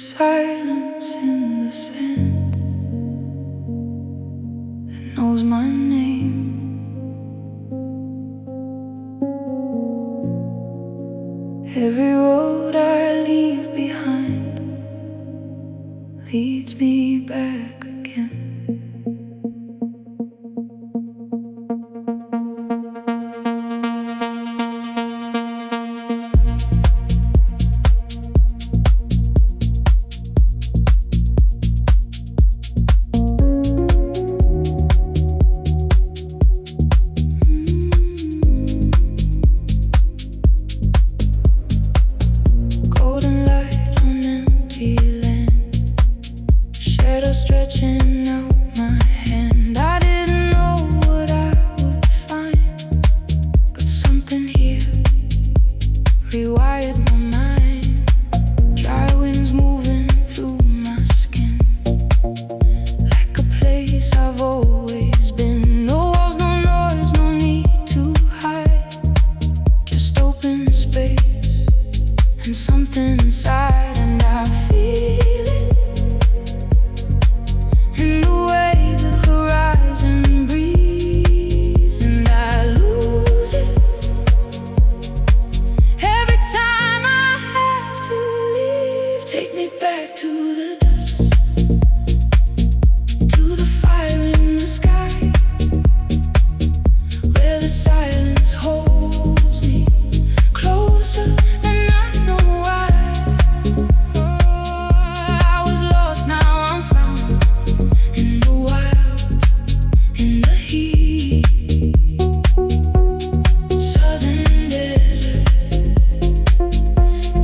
silence in the sand that knows my name. Every road I leave behind leads me back again. Stretching out my hand, I didn't know what I would find, but something here rewired my mind. Dry winds moving through my skin, like a place I've always been. No walls, no noise, no need to hide, just open space and something inside, and I feel it. Take me back to the dust, to the fire in the sky, where the silence holds me closer than I know why. I was lost, now I'm found in the wild, in the heat. Southern desert,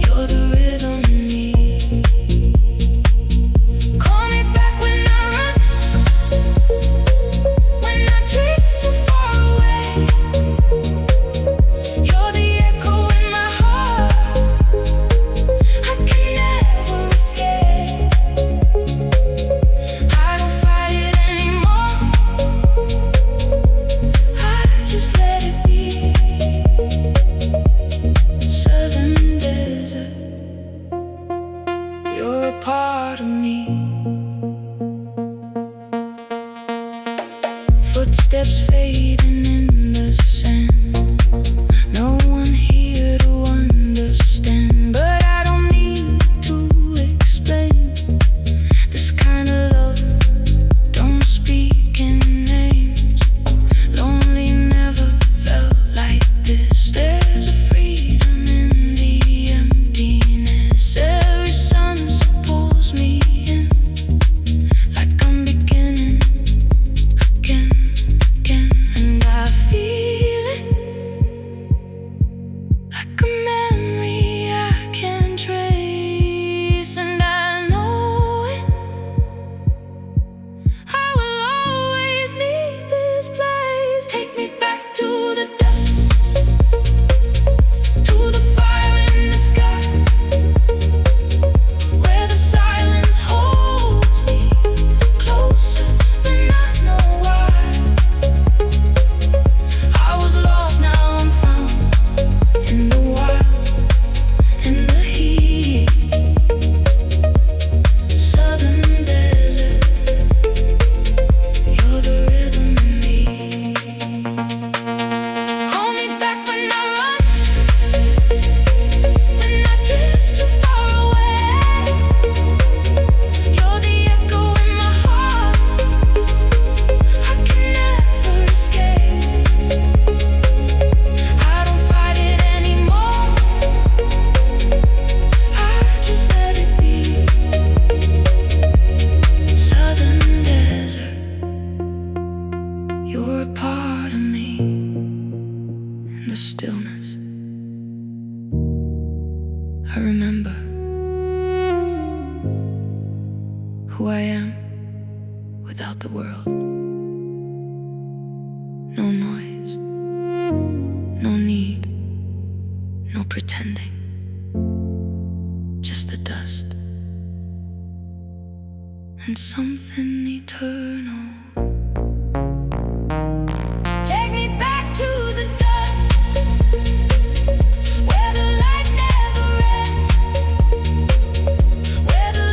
you're the rhythm in me. You're a part of me. Footsteps fading in the sand. No one here to understand, but I don't need to explain. This kind of love don't speak in names. Lonely never felt like this. There's a freedom in the emptiness. Every sunset pulls me in, like I'm beginning again, and I feel it, like a memory I can trace, and I know it. I will always need this place. Take me back to the dust, to the fire in the sky, where the silence holds me closer than I know why. I was lost, now I'm found in the wild, in the heat. Southern desert, you're the rhythm in me. Call me back when I run, when I drift too far away. You're the echo in my heart, I can never escape. I don't fight it anymore, I just let it be. Southern desert, you're a part of me. In the stillness, I remember who I am without the world. No noise, no need, no pretending, just the dust and something eternal. Take me back to the dust, where the light never ends, where the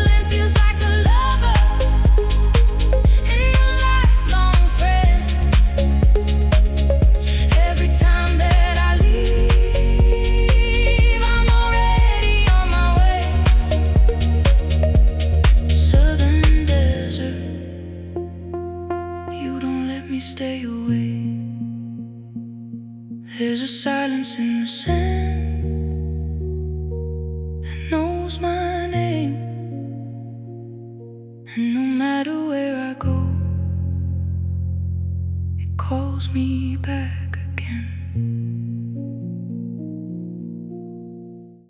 stay away. There's a silence in the sand that knows my name, and no matter where I go, it calls me back.